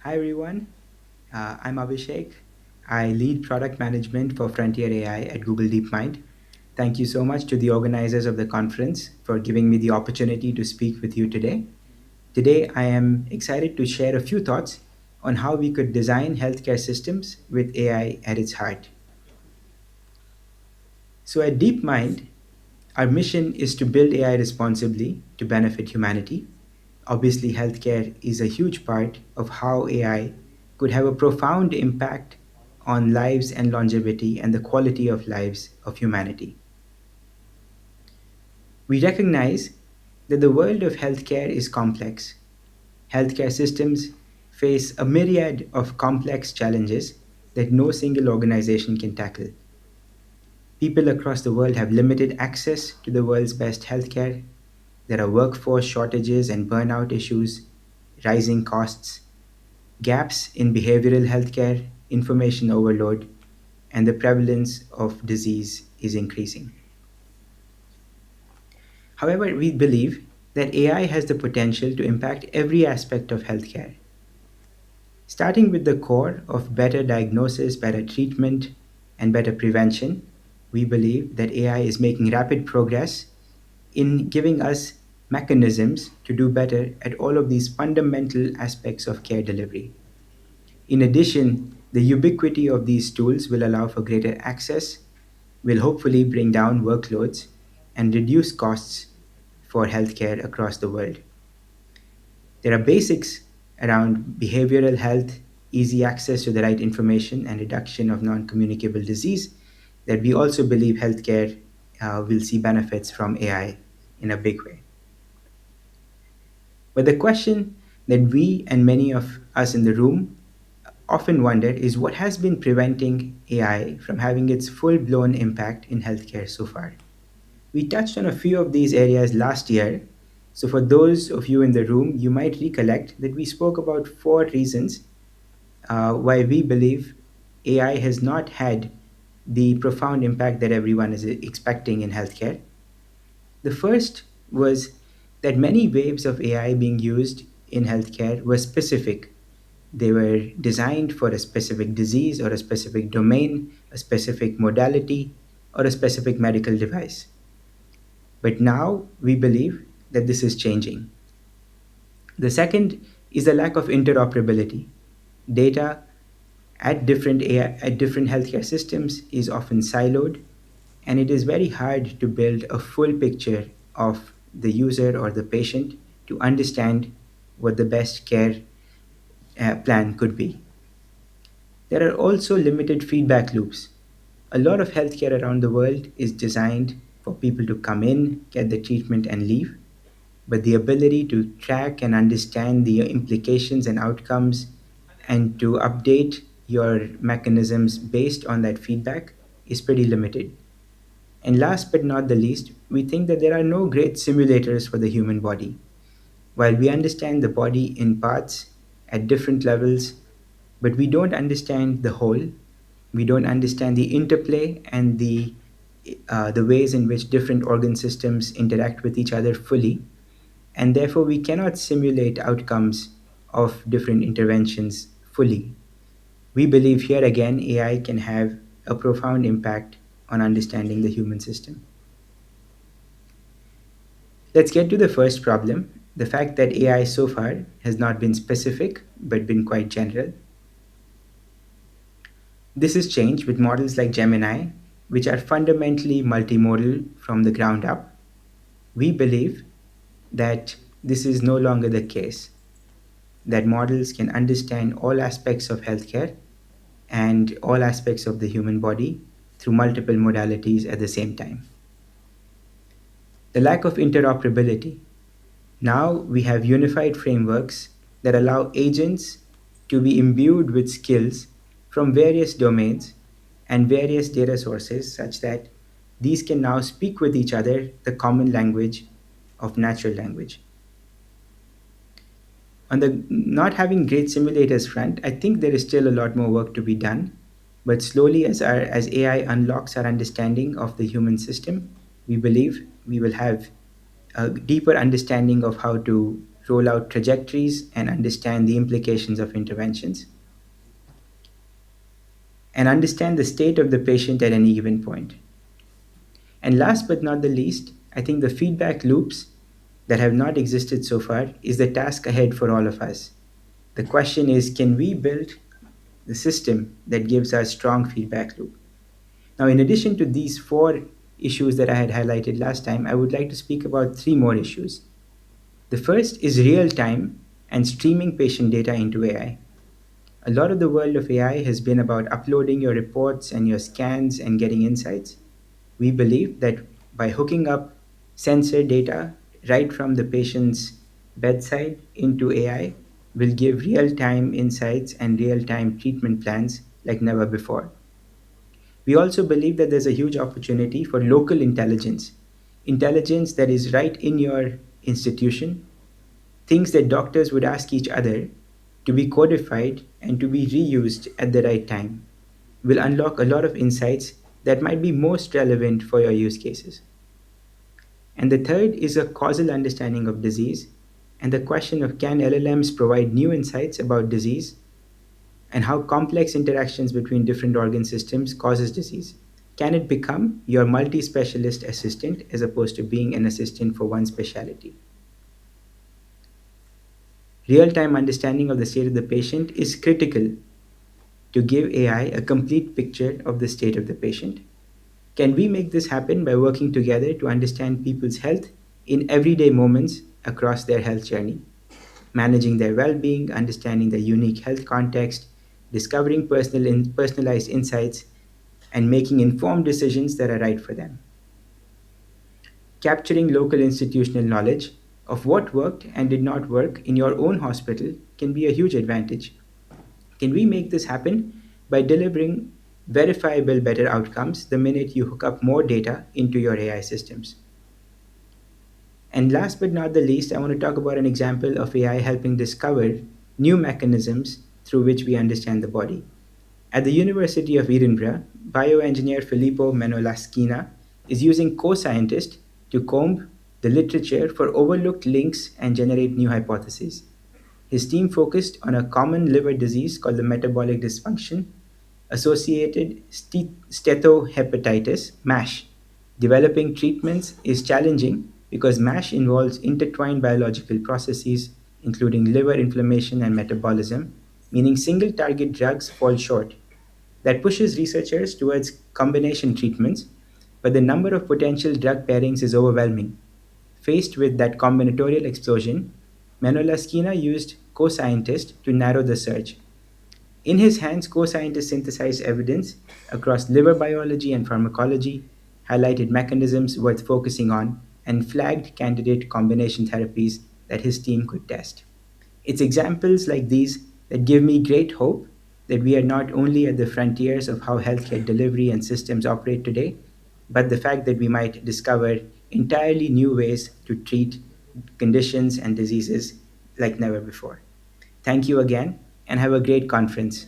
Hi everyone, I'm Abhishek. I lead product management for Frontier AI at Google DeepMind. Thank you so much to the organizers of the conference for giving me the opportunity to speak with you today. Today, I am excited to share a few thoughts on how we could design healthcare systems with AI at its heart. So, at DeepMind, our mission is to build AI responsibly to benefit humanity. Obviously, healthcare is a huge part of how AI could have a profound impact on lives and longevity and the quality of lives of humanity. We recognize that the world of healthcare is complex. Healthcare systems face a myriad of complex challenges that no single organization can tackle. People across the world have limited access to the world's best healthcare. There are workforce shortages and burnout issues, rising costs, gaps in behavioral healthcare, information overload, and the prevalence of disease is increasing. However, we believe that AI has the potential to impact every aspect of healthcare, starting with the core of better diagnosis, better treatment, and better prevention. We believe that AI is making rapid progress in giving us mechanisms to do better at all of these fundamental aspects of care delivery. In addition, the ubiquity of these tools will allow for greater access, will hopefully bring down workloads, and reduce costs for healthcare across the world. There are basics around behavioral health, easy access to the right information, and reduction of non communicable disease that we also believe healthcare will see benefits from AI in a big way. But the question that we and many of us in the room often wonder is what has been preventing AI from having its full blown impact in healthcare so far. We touched on a few of these areas last year. So, for those of you in the room, you might recollect that we spoke about four reasons why we believe AI has not had the profound impact that everyone is expecting in healthcare. The first was that many waves of AI being used in healthcare were specific. They were designed for a specific disease or a specific domain, a specific modality, or a specific medical device. But now we believe that this is changing. The second is the lack of interoperability. Data at different healthcare systems is often siloed, and it is very hard to build a full picture of the user or the patient to understand what the best care plan could be. There are also limited feedback loops. A lot of healthcare around the world is designed for people to come in, get the treatment, and leave. But the ability to track and understand the implications and outcomes and to update your mechanisms based on that feedback is pretty limited. And last but not the least, we think that there are no great simulators for the human body. While we understand the body in parts at different levels, but we don't understand the whole, we don't understand the interplay and the ways in which different organ systems interact with each other fully, and therefore we cannot simulate outcomes of different interventions fully. We believe here again AI can have a profound impact on understanding the human system. Let's get to the first problem, the fact that AI so far has not been specific but been quite general. This has changed with models like Gemini, which are fundamentally multimodal from the ground up. We believe that this is no longer the case, that models can understand all aspects of healthcare and all aspects of the human body through multiple modalities at the same time. The lack of interoperability. Now we have unified frameworks that allow agents to be imbued with skills from various domains and various data sources such that these can now speak with each other the common language of natural language. On the not having great simulators front, I think there is still a lot more work to be done. But slowly, as AI unlocks our understanding of the human system, we believe we will have a deeper understanding of how to roll out trajectories, and understand the implications of interventions, and understand the state of the patient at any given point. And last but not the least, I think the feedback loops that have not existed so far is the task ahead for all of us. The question is, can we build the system that gives us strong feedback loop? Now, in addition to these four issues that I had highlighted last time, I would like to speak about three more issues. The first is real time and streaming patient data into AI. A lot of the world of AI has been about uploading your reports and your scans and getting insights. We believe that by hooking up sensor data right from the patient's bedside into AI will give real time insights and real time treatment plans like never before. We also believe that there's a huge opportunity for local intelligence, intelligence that is right in your institution, things that doctors would ask each other to be codified and to be reused at the right time will unlock a lot of insights that might be most relevant for your use cases. And the third is a causal understanding of disease and the question of can LLMs provide new insights about disease and how complex interactions between different organ systems causes disease. Can it become your multi-specialist assistant as opposed to being an assistant for one specialty? Real-time understanding of the state of the patient is critical to give AI a complete picture of the state of the patient. Can we make this happen by working together to understand people's health in everyday moments across their health journey, managing their well being, understanding their unique health context, discovering personalized insights, and making informed decisions that are right for them? Capturing local institutional knowledge of what worked and did not work in your own hospital can be a huge advantage. Can we make this happen by delivering verifiable better outcomes the minute you hook up more data into your AI systems? And last but not the least, I want to talk about an example of AI helping discover new mechanisms through which we understand the body. At the University of Edinburgh, bioengineer Filippo Menolaskina is using co-scientists to comb the literature for overlooked links and generate new hypotheses. His team focused on a common liver disease called the metabolic dysfunction associated steatohepatitis, MASH. Developing treatments is challenging because MASH involves intertwined biological processes, including liver inflammation and metabolism, meaning single target drugs fall short. That pushes researchers towards combination treatments, but the number of potential drug pairings is overwhelming. Faced with that combinatorial explosion, Menolaskina used co-scientists to narrow the search. In his hands, co-scientists synthesized evidence across liver biology and pharmacology, highlighted mechanisms worth focusing on, and flagged candidate combination therapies that his team could test. It's examples like these that give me great hope that we are not only at the frontiers of how healthcare delivery and systems operate today, but the fact that we might discover entirely new ways to treat conditions and diseases like never before. Thank you again and have a great conference.